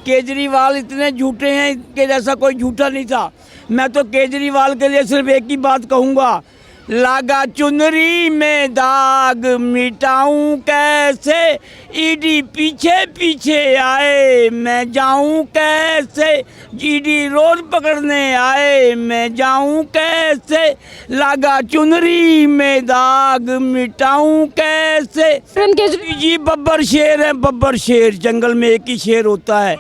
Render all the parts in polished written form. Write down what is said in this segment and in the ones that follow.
केजरीवाल इतने झूठे हैं कि जैसा कोई झूठा नहीं था। मैं तो केजरीवाल के लिए सिर्फ एक ही बात कहूँगा, लागा चुनरी में दाग मिटाऊं कैसे, ईडी पीछे पीछे आए मैं जाऊं कैसे, ईडी रोज पकड़ने आए मैं जाऊं कैसे, लागा चुनरी में दाग मिटाऊं कैसे। जी बब्बर शेर है, बब्बर शेर, जंगल में एक ही शेर होता है,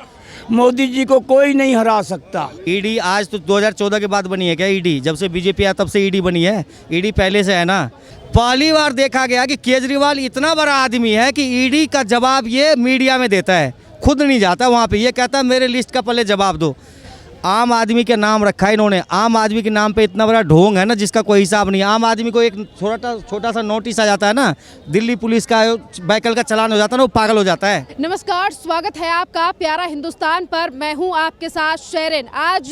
मोदी जी को कोई नहीं हरा सकता। ईडी आज तो 2014 के बाद बनी है क्या? ईडी जब से बीजेपी आया तब से ईडी बनी है? ईडी पहले से है ना। पहली बार देखा गया कि केजरीवाल इतना बड़ा आदमी है कि ईडी का जवाब ये मीडिया में देता है, खुद नहीं जाता वहाँ पे, ये कहता है मेरे लिस्ट का पहले जवाब दो। आम आदमी के नाम रखा है इन्होंने, आम आदमी के नाम पे इतना बड़ा ढोंग है ना जिसका कोई हिसाब नहीं। आम आदमी को एक छोटा सा नोटिस आ जाता है ना, दिल्ली पुलिस का व्हीकल का चालान हो जाता है ना, वो पागल हो जाता है। नमस्कार, स्वागत है आपका प्यारा हिंदुस्तान पर। मैं हूं आपके साथ शेरिन। आज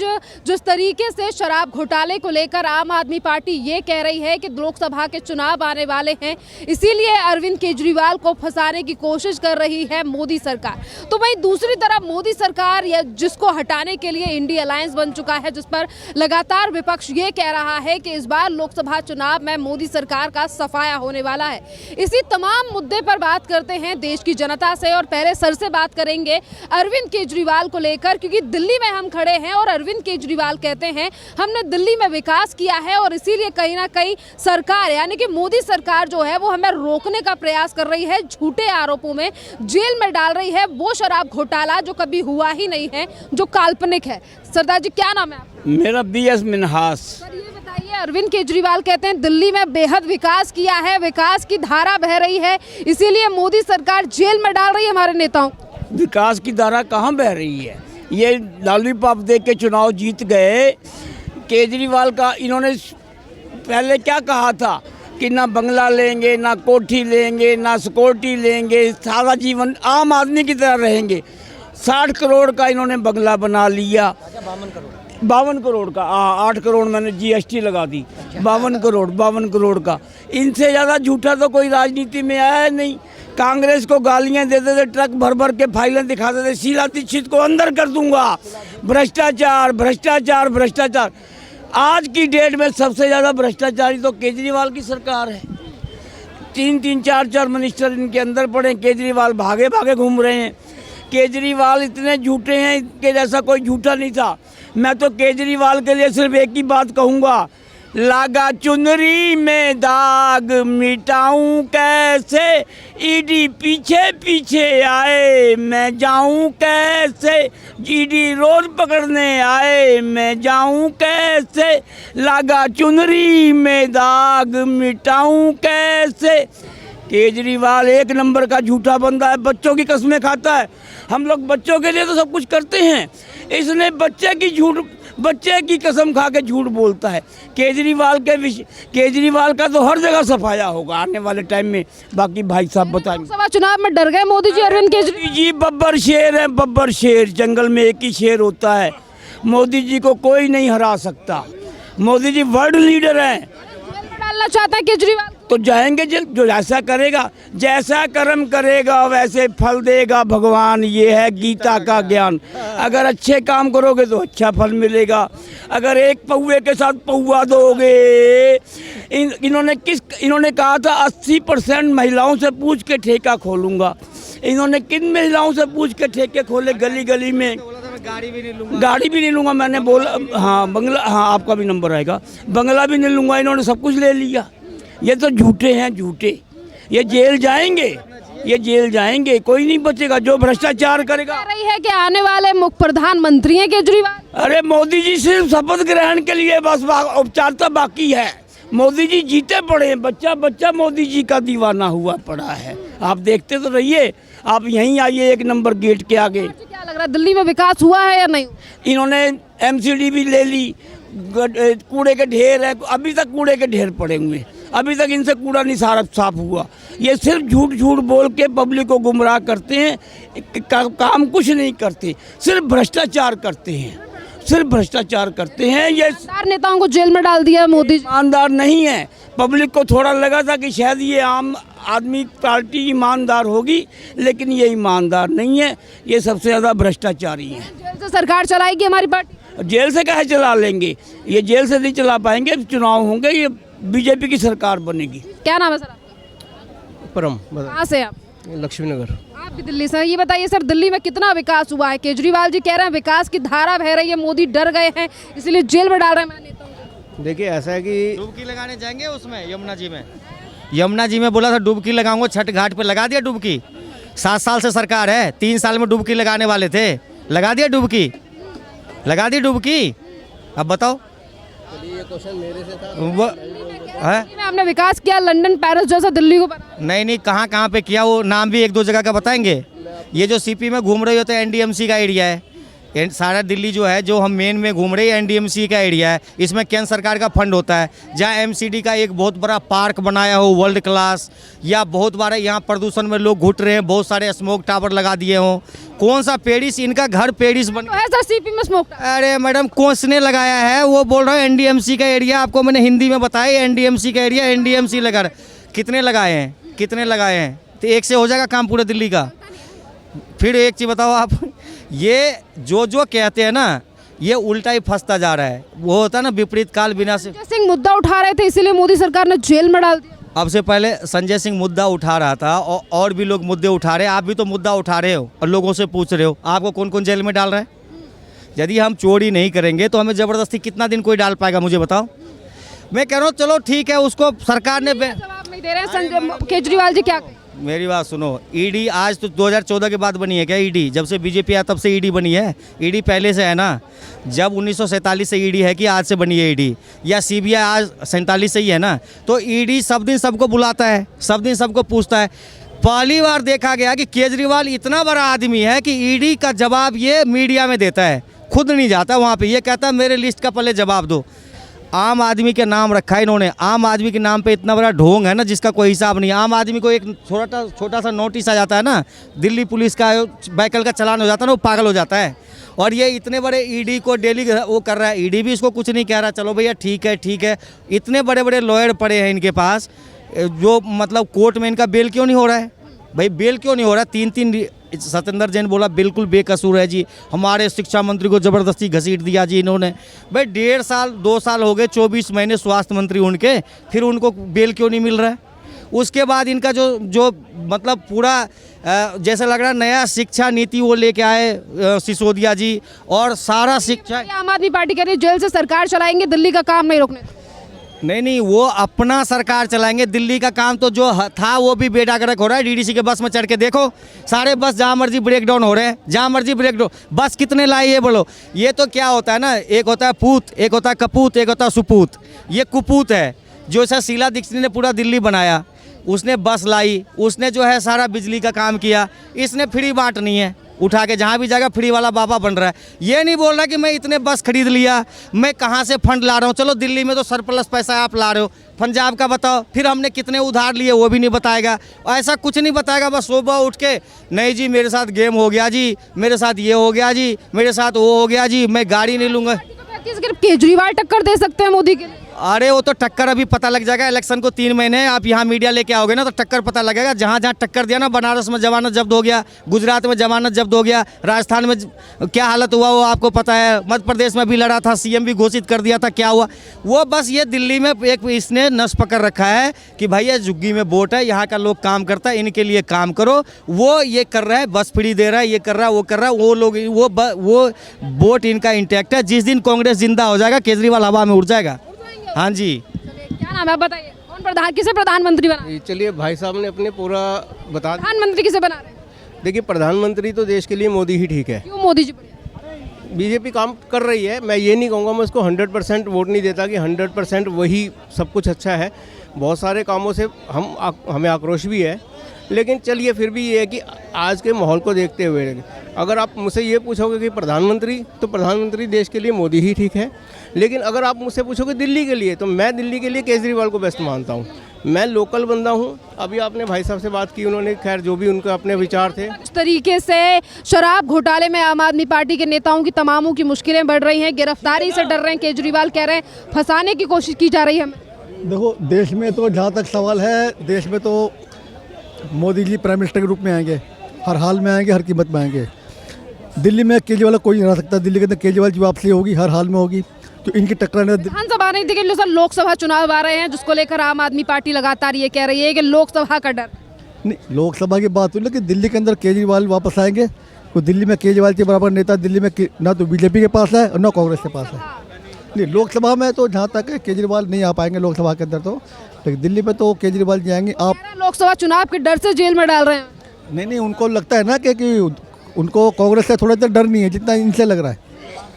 जिस तरीके से शराब घोटाले को लेकर आम आदमी पार्टी ये कह रही है कि लोकसभा के चुनाव आने वाले हैं, इसीलिए अरविंद केजरीवाल को फंसाने की कोशिश कर रही है मोदी सरकार, तो वहीं दूसरी तरफ मोदी सरकार जिसको हटाने के लिए इंडिया अलायंस बन चुका है, जिस पर लगातार विपक्ष ये कह रहा है कि इस बार लोकसभा चुनाव में मोदी सरकार का सफाया होने वाला है। इसी तमाम मुद्दे पर बात करते हैं देश की जनता से, और पहले सर से बात करेंगे अरविंद केजरीवाल को लेकर, क्योंकि दिल्ली में हम खड़े हैं और अरविंद केजरीवाल कहते हैं हमने दिल्ली में विकास किया है और इसीलिए कहीं ना कहीं सरकार यानी कि मोदी सरकार जो है वो हमें रोकने का प्रयास कर रही है, झूठे आरोपों में जेल में डाल रही है वो शराब घोटाला जो कभी हुआ ही नहीं है, जो काल्पनिक है। सरदार जी, क्या नाम है आपका? मेरा BS मिन्हास। सर ये बताइए, अरविंद केजरीवाल कहते हैं दिल्ली में बेहद विकास किया है, विकास की धारा बह रही है, इसीलिए मोदी सरकार जेल में डाल रही है हमारे नेताओं। विकास की धारा कहाँ बह रही है? ये लॉलीपॉप दे के चुनाव जीत गए। केजरीवाल का इन्होंने पहले क्या कहा था कि ना बंगला लेंगे, ना कोठी लेंगे, ना सिक्योरिटी लेंगे, सारा जीवन आम आदमी की तरह रहेंगे। 60 करोड़ का इन्होंने बंगला बना लिया। 52 करोड़ का, 8 करोड़ मैंने GST लगा दी। 52 करोड़ का। इनसे ज़्यादा झूठा तो कोई राजनीति में आया है नहीं। कांग्रेस को गालियां देते थे, ट्रक भर भर के फाइलें दिखाते थे, शीला दीक्षित को अंदर कर दूंगा, भ्रष्टाचार भ्रष्टाचार भ्रष्टाचार। आज की डेट में सबसे ज़्यादा भ्रष्टाचारी तो केजरीवाल की सरकार है। 3-3 4-4 मिनिस्टर इनके अंदर पड़े, केजरीवाल भागे भागे घूम रहे हैं। केजरीवाल इतने झूठे हैं कि जैसा कोई झूठा नहीं था। मैं तो केजरीवाल के लिए सिर्फ एक ही बात कहूँगा, लागा चुनरी में दाग मिटाऊं कैसे, ईडी पीछे पीछे आए मैं जाऊं कैसे, ईडी रोज पकड़ने आए मैं जाऊं कैसे, लागा चुनरी में दाग मिटाऊं कैसे। केजरीवाल एक नंबर का झूठा बंदा है, बच्चों की कसमें खाता है। हम लोग बच्चों के लिए तो सब कुछ करते हैं, इसने बच्चे की कसम खा के झूठ बोलता है। केजरीवाल का तो हर जगह सफाया होगा आने वाले टाइम में। बाकी भाई साहब बताएंगे। लोकसभा चुनाव में डर गए मोदी जी अरविंद केजरीवाल? जी बब्बर शेर है, बब्बर शेर, जंगल में एक ही शेर होता है, मोदी जी को कोई नहीं हरा सकता। मोदी जी वर्ल्ड लीडर हैं। डालना चाहता है केजरीवाल तो जाएंगे जेल। जो जैसा करेगा, जैसा कर्म करेगा वैसे फल देगा भगवान, ये है गीता का ज्ञान। अगर अच्छे काम करोगे तो अच्छा फल मिलेगा। अगर एक पौवे के साथ पौवा दोगे, इन्होंने कहा था 80% महिलाओं से पूछ के ठेका खोलूंगा। इन्होंने किन महिलाओं से पूछ के ठेके खोले? गली गली में। गाड़ी भी नहीं लूँगा मैंने बोला। हाँ बंगला, हाँ आपका भी नंबर आएगा। बंगला भी नहीं लूँगा, इन्होंने सब कुछ ले लिया। ये तो झूठे हैं, झूठे। ये जेल जाएंगे, कोई नहीं बचेगा जो भ्रष्टाचार करेगा। कह रही है कि आने वाले मुख्य प्रधानमंत्री हैं केजरीवाल। अरे मोदी जी सिर्फ शपथ ग्रहण के लिए बस औपचारिकता बाकी है। मोदी जी जीते पड़े हैं, बच्चा मोदी जी का दीवाना हुआ पड़ा है। आप देखते तो रहिए, आप यहीं आइए 1 नंबर गेट के आगे। क्या लग रहा है, दिल्ली में विकास हुआ है या नहीं? इन्होंने MCD भी ले ली, कूड़े के ढेर है, अभी तक कूड़े के ढेर पड़े हुए, अभी तक इनसे कूड़ा नहीं साफ हुआ। ये सिर्फ झूठ बोल के पब्लिक को गुमराह करते हैं, काम कुछ नहीं करते, सिर्फ भ्रष्टाचार करते हैं, ये नेताओं को जेल में डाल दिया मोदी जी। ईमानदार नहीं है। पब्लिक को थोड़ा लगा था कि शायद ये आदमी पार्टी ईमानदार होगी, लेकिन ये ईमानदार नहीं है, ये सबसे ज़्यादा भ्रष्टाचारी है। जेल से सरकार चलाएगी हमारी पार्टी? जेल से काहे चला लेंगे, ये जेल से नहीं चला पाएंगे। चुनाव होंगे, ये बीजेपी की सरकार बनेगी। क्या नाम है सर आपका? परम कहाँ से आप? लक्ष्मी नगर। आप भी दिल्ली से। ये बताइए सर, दिल्ली में कितना विकास हुआ है? केजरीवाल जी कह रहे हैं विकास की धारा बह रही है, मोदी डर गए हैं इसलिए जेल में डाल रहे हैं हमारे नेताओं को। देखिए ऐसा है कि डुबकी लगाने जाएंगे उसमें यमुना जी में। यमुना जी में बोला था डुबकी लगाऊंगा, छठ घाट पे लगा दिया डुबकी। 7 साल से सरकार है, 3 साल में डुबकी लगाने वाले थे, लगा दिया डुबकी, लगा दी डुबकी। अब बताओ ये क्वेश्चन मेरे से था। है? में आपने विकास किया, लंदन पेरिस जैसा दिल्ली को बना। नहीं, कहाँ पे किया, वो नाम भी 1-2 जगह का बताएंगे। ये जो सीपी में घूम रहे हो तो एनडीएमसी का एरिया है। सारा दिल्ली जो है, जो हम मेन में घूम रहे हैं, एनडीएमसी का एरिया है। इसमें केंद्र सरकार का फंड होता है। जहाँ एमसीडी का एक बहुत बड़ा पार्क बनाया हो वर्ल्ड क्लास, या बहुत बार यहाँ प्रदूषण में लोग घुट रहे हैं, बहुत सारे स्मोक टावर लगा दिए हों। कौन सा पेरिस, इनका घर पेरिस बन है सर सीपी में स्मोक? अरे मैडम, किसने लगाया है? वो बोल रहा है एनडीएमसी का एरिया। आपको मैंने हिंदी में बताया, एनडीएमसी का एरिया, एनडीएमसी लगा। कितने लगाए हैं, कितने लगाए हैं? तो एक से हो जाएगा काम पूरे दिल्ली का। फिर एक चीज़ बताओ आप, ये जो कहते हैं ना, ये उल्टा ही फंसता जा रहा है। वो होता है ना विपरीत काल विनाश। सिंह मुद्दा उठा रहे थे इसीलिए मोदी सरकार ने जेल में डाल दिया। अब से पहले संजय सिंह मुद्दा उठा रहा था, और भी लोग मुद्दे उठा रहे हैं। आप भी तो मुद्दा उठा रहे हो और लोगों से पूछ रहे हो आपको कौन कौन जेल में डाल रहा है। यदि हम चोरी नहीं करेंगे तो हमें ज़बरदस्ती कितना दिन कोई डाल पाएगा, मुझे बताओ। मैं कह रहा हूँ चलो ठीक है, उसको सरकार ने जवाब नहीं दे रहे हैं संजय केजरीवाल जी। क्या मेरी बात सुनो, ईडी आज तो 2014 के बाद बनी है क्या? ईडी जब से बीजेपी आया तब से ईडी बनी है? ईडी पहले से है ना। जब 1947 से ईडी है कि आज से बनी है ईडी, या सीबीआई आज 47 से ही है ना। तो ईडी सब दिन सबको बुलाता है, सब दिन सबको पूछता है। पहली बार देखा गया कि केजरीवाल इतना बड़ा आदमी है कि ईडी का जवाब ये मीडिया में देता है, खुद नहीं जाता वहाँ पे। ये कहता है मेरे लिस्ट का पहले जवाब दो। आम आदमी के नाम रखा है इन्होंने। आम आदमी के नाम पे इतना बड़ा ढोंग है ना, जिसका कोई हिसाब नहीं। आम आदमी को एक छोटा सा नोटिस आ जाता है ना, दिल्ली पुलिस का व्हीकल का चालान हो जाता है ना, वो पागल हो जाता है। और ये इतने बड़े ईडी को डेली वो कर रहा है, ईडी भी इसको कुछ नहीं कह रहा। चलो भैया ठीक है। इतने बड़े बड़े लॉयर पड़े हैं इनके पास, जो मतलब कोर्ट में इनका बेल क्यों नहीं हो रहा है? भाई बेल क्यों नहीं हो रहा? 3 सत्येंद्र जैन बोला बिल्कुल बेकसूर है जी, हमारे शिक्षा मंत्री को ज़बरदस्ती घसीट दिया जी इन्होंने। भाई 1.5 साल 2 साल हो गए, 24 महीने स्वास्थ्य मंत्री उनके, फिर उनको बेल क्यों नहीं मिल रहा है? उसके बाद इनका जो मतलब पूरा जैसा लग रहा है नया शिक्षा नीति वो लेके आए सिसोदिया जी, और सारा शिक्षा। आम आदमी पार्टी कह रही है जेल से सरकार चलाएंगे, दिल्ली का काम नहीं रोकने। नहीं, वो अपना सरकार चलाएंगे। दिल्ली का काम तो जो था वो भी बेडागरक हो रहा है। डीडीसी के बस में चढ़ के देखो, सारे बस जहाँ मर्जी ब्रेक डाउन हो रहे हैं, जहाँ मर्जी ब्रेक डाउन। बस कितने लाए ये बोलो। ये तो क्या होता है ना, एक होता है पूत, एक होता है कपूत, एक होता है सुपूत। ये कुपूत है जो ऐसा शीला दीक्षित ने पूरा दिल्ली बनाया। उसने बस लाई, उसने जो है सारा बिजली का काम किया। इसने फ्री बांटनी है, उठा के जहाँ भी जाएगा फ्री वाला बाबा बन रहा है। ये नहीं बोल रहा कि मैं इतने बस खरीद लिया, मैं कहाँ से फंड ला रहा हूँ। चलो दिल्ली में तो सरप्लस पैसा आप ला रहे हो, पंजाब का बताओ, फिर हमने कितने उधार लिए वो भी नहीं बताएगा। ऐसा कुछ नहीं बताएगा, बस सुबह उठ के नहीं जी मेरे साथ गेम हो गया जी, मेरे साथ ये हो गया जी, मेरे साथ वो हो गया जी, मैं गाड़ी नहीं लूँगा। केजरीवाल टक्कर दे सकते हैं मोदी के लिए? अरे वो तो टक्कर अभी पता लग जाएगा। इलेक्शन को 3 महीने, आप यहाँ मीडिया लेके आओगे ना तो टक्कर पता लगेगा। जहाँ जहाँ टक्कर दिया ना, बनारस में जमानत जब्त हो गया, गुजरात में जमानत जब्त हो गया, राजस्थान में क्या हालत हुआ वो आपको पता है, मध्य प्रदेश में भी लड़ा था, सीएम भी घोषित कर दिया था, क्या हुआ वो। बस ये दिल्ली में एक इसने नस पकड़ रखा है कि भाई ये झुग्गी में वोट है, यहाँ का लोग काम करता है, इनके लिए काम करो। वो ये कर रहा है, बस फ्री दे रहा है, ये कर रहा है, वो कर रहा है। वो लोग वो वोट इनका इंटैक्ट है। जिस दिन कांग्रेस जिंदा हो जाएगा, केजरीवाल हवा में उड़ जाएगा। हाँ जी। क्या नाम है बताइए, कौन किसे प्रधानमंत्री बना? चलिए भाई साहब ने अपने पूरा बता। प्रधानमंत्री किसे बना रहे हैं? देखिए प्रधानमंत्री तो देश के लिए मोदी ही ठीक है। क्यों मोदी जी? बीजेपी काम कर रही है। मैं ये नहीं कहूँगा, मैं उसको 100% वोट नहीं देता कि 100% वही सब कुछ अच्छा है। बहुत सारे कामों से हमें आक्रोश भी है, लेकिन चलिए फिर भी ये है कि आज के माहौल को देखते हुए अगर आप मुझसे ये पूछोगे कि प्रधानमंत्री, तो प्रधानमंत्री देश के लिए मोदी ही ठीक है। लेकिन अगर आप मुझसे पूछोगे दिल्ली के लिए, तो मैं दिल्ली के लिए केजरीवाल को बेस्ट मानता हूँ। मैं लोकल बंदा हूँ। अभी आपने भाई साहब से बात की, उन्होंने खैर जो भी उनके अपने विचार थे। इस तरीके से शराब घोटाले में आम आदमी पार्टी के नेताओं की तमामों की मुश्किलें बढ़ रही हैं, गिरफ्तारी से डर रहे हैं। केजरीवाल कह रहे हैं फंसाने की कोशिश की जा रही है हमें। देखो देश में तो जहाँ तक सवाल है, देश में तो मोदी जी प्राइम मिनिस्टर के रूप में आएंगे, हर हाल में आएंगे, हर कीमत में आएंगे। दिल्ली में केजरीवाल कोई नहीं रह सकता, दिल्ली के अंदर केजरीवाल की वापसी होगी, हर हाल में होगी। तो इनकी टक्कर नहीं। विधानसभा नहीं देखिए सर, लोकसभा चुनाव आ रहे हैं जिसको लेकर आम आदमी पार्टी लगातार ये कह रही है कि लोकसभा का डर। नहीं, लोकसभा की बात हुई ना कि दिल्ली के अंदर केजरीवाल वापस आएंगे। तो दिल्ली में केजरीवाल के बराबर नेता दिल्ली में ना तो बीजेपी के पास है और ना कांग्रेस के पास है। नहीं, लोकसभा में तो जहाँ तक है केजरीवाल नहीं आ पाएंगे लोकसभा के अंदर, तो लेकिन दिल्ली में तो केजरीवाल जी आएंगे। आप लोकसभा चुनाव के डर से जेल में डाल रहे हैं। नहीं, उनको लगता है ना कि उनको कांग्रेस से थोड़ा देर डर नहीं है जितना इनसे लग रहा है।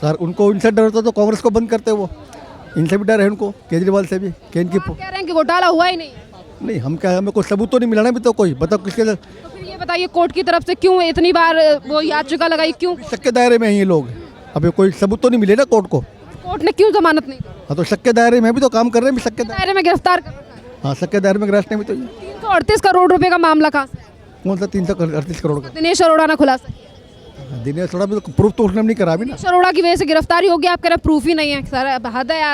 अगर उनको इनसे डर होता तो कांग्रेस को बंद करते वो। इनसे भी डर है उनको, केजरीवाल से भी कि इनकी आप कह रहे हैं कि घोटाला हुआ ही नहीं। नहीं, हम क्या, हमें कोई सबूत तो नहीं मिला ना अभी तो कोई। बताओ किसके तो फिर ये बताइए कोर्ट की तरफ से क्यों इतनी बार वो याचिका लगाई, क्यों? शक के दायरे में हैं ये लोग। अभी कोई सबूत तो नहीं मिले ना कोर्ट को। कोर्ट ने क्यों जमानत नहीं दी? हाँ, तो शक के दायरे में भी तो काम कर रहे हैं, शक के दायरे। दायरे में गिरफ्तार कर रखा है। हाँ, शक के दायरे में गिरफ्तार में तो ये 338 करोड़ रुपए का मामला कहाँ से? कौन सा 338 करोड़ का? दिनेश अरोड़ा ने खुलासा किया। दिनेश अरोड़ा भी तो प्रूफ तो उसने नहीं करा अभी ना। दिनेश अरोड़ा की वजह से गिरफ्तारी होगी, आप कह रहे हैं प्रूफ ही नहीं है। सर हद है यार।